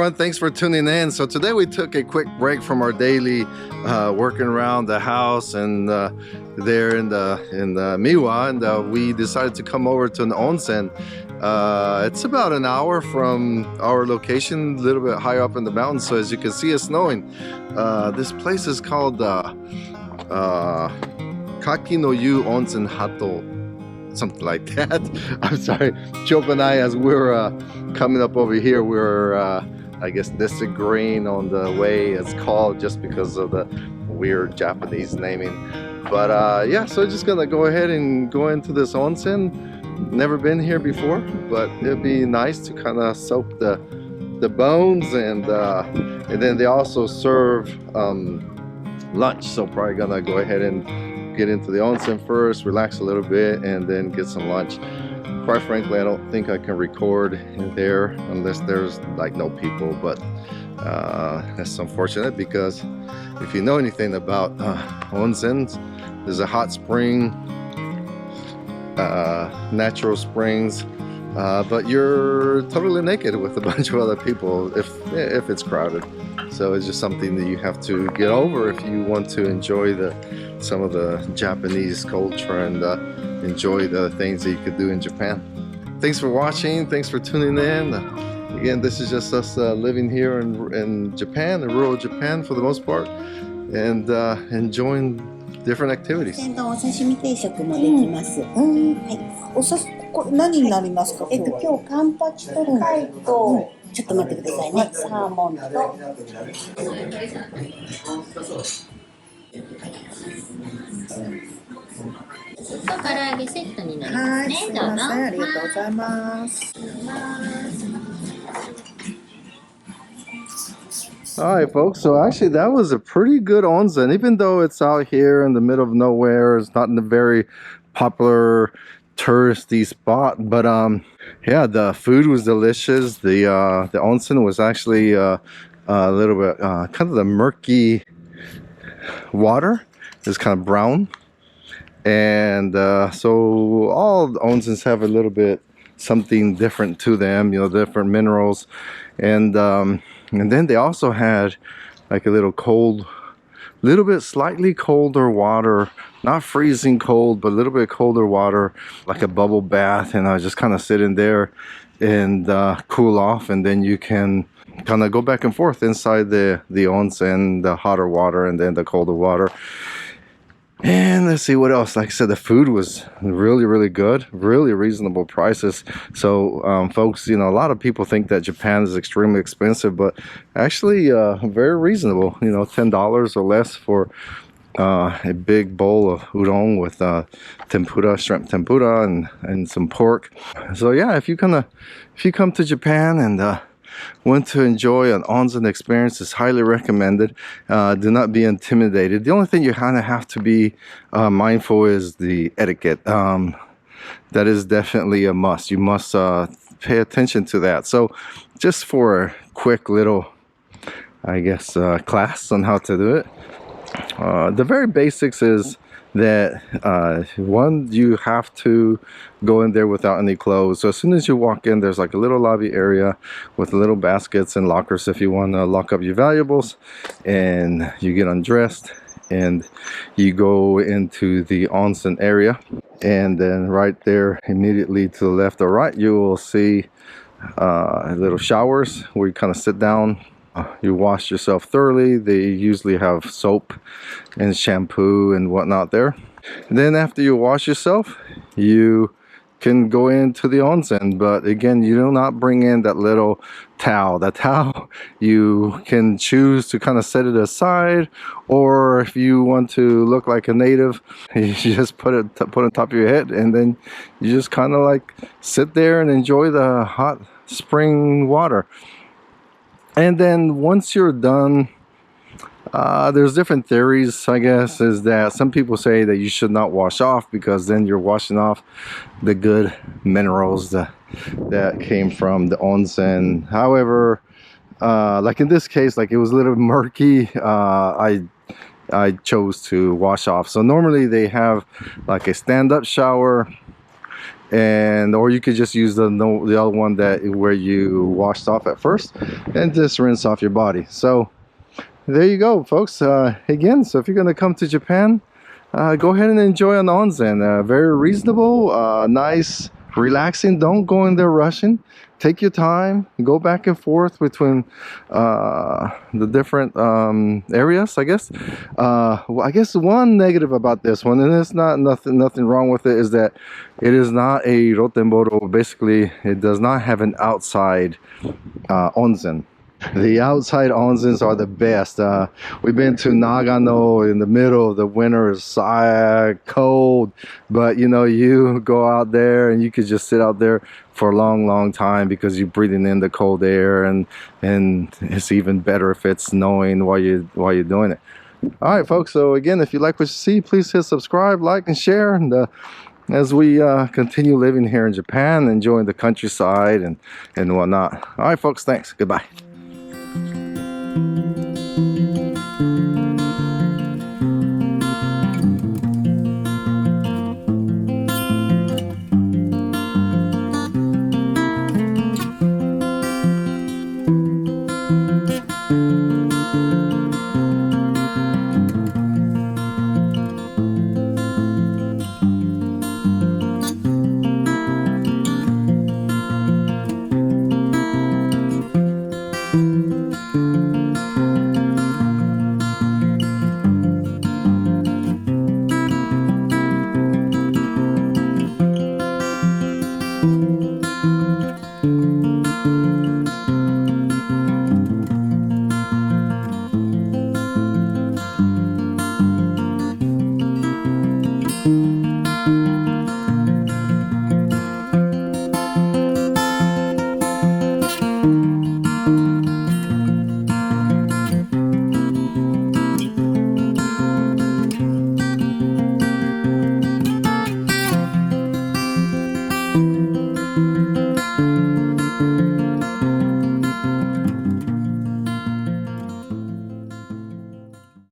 everyone, thanks for tuning in. So today we took a quick break from our daily working around the house and there in the Miwa, and we decided to come over to an onsen. It's about an hour from our location, a little bit higher up in the mountains. So as you can see, it's snowing. This place is called Kaki no Yu Onsen Hato, something like that. I'm sorry, Chope and I, as we're coming up over here, we're I guess disagreeing on the way it's called just because of the weird Japanese naming. But yeah, so just gonna go ahead and go into this onsen. Never been here before, but it'd be nice to kind of soak the bones, and then they also serve lunch. So probably gonna go ahead and get into the onsen first, relax a little bit, and then get some lunch. Quite frankly, I don't think I can record in there unless there's like no people, but that's unfortunate, because if you know anything about onsens, there's a hot spring, natural springs, but you're totally naked with a bunch of other people if it's crowded. So it's just something that you have to get over if you want to enjoy some of the Japanese culture and enjoy the things that you could do in Japan. Thanks for watching. Thanks for tuning in. Again, this is just us living here in Japan, in rural Japan for the most part, and enjoying different activities. お刺身定食もできます。はい。これ何になりますか？今日カンパチと貝と、ちょっと待ってくださいね。サーモンと。唐揚げセットになりますね。すいません、ありがとうございます。Alright folks, so actually that was a pretty good onsen, even though it's out here in the middle of nowhere. It's not in a very popular touristy spot, but yeah, the food was delicious. The onsen was actually a little bit kind of the murky water. It's kind of brown, and so all onsens have a little bit something different to them, you know, different minerals, and then they also had like a little bit slightly colder water, not freezing cold, but a little bit colder water, like a bubble bath. And I just kind of sit in there and cool off, and then you can kind of go back and forth inside the onsen, the hotter water and then the colder water. And let's see what else. Like I said, the food was really good, really reasonable prices. So folks, you know, a lot of people think that Japan is extremely expensive, but actually very reasonable. You know, $10 or less for a big bowl of udon with tempura, shrimp tempura, and some pork. So yeah, if you come to Japan and want to enjoy an onsen experience, is highly recommended. Do not be intimidated. The only thing you kind of have to be mindful is the etiquette. That is definitely a must. You must pay attention to that. So just for a quick little, I guess, class on how to do it. The very basics is that one, you have to go in there without any clothes. So as soon as you walk in, there's like a little lobby area with little baskets and lockers if you want to lock up your valuables, and you get undressed and you go into the onsen area, and then right there immediately to the left or right, you will see little showers where you kind of sit down. You wash yourself thoroughly. They usually have soap and shampoo and whatnot there. And then after you wash yourself, you can go into the onsen. But again, you do not bring in that little towel. That towel, you can choose to kind of set it aside, or if you want to look like a native, you just put it on top of your head, and then you just kind of like sit there and enjoy the hot spring water. And then once you're done, there's different theories, I guess, is that some people say that you should not wash off, because then you're washing off the good minerals that came from the onsen. However, like in this case, like it was a little murky, I chose to wash off. So normally they have like a stand-up shower, and or you could just use the other one that where you washed off at first and just rinse off your body. So there you go, folks. Again, so if you're going to come to Japan, go ahead and enjoy an onsen. Very reasonable, nice, relaxing. Don't go in there rushing. Take your time. Go back and forth between the different areas, I guess. Well, I guess one negative about this one, and it's not nothing wrong with it, is that it is not a rotenboro. Basically, it does not have an outside onsen. The outside onsens are the best. We've been to Nagano in the middle of the winter. It's cold, but you know, you go out there and you could just sit out there for a long time because you're breathing in the cold air, and it's even better if it's snowing while you're doing it. All right, folks. So again, if you like what you see, please hit subscribe, like, and share. And as we continue living here in Japan, enjoying the countryside and whatnot. All right, folks. Thanks. Goodbye.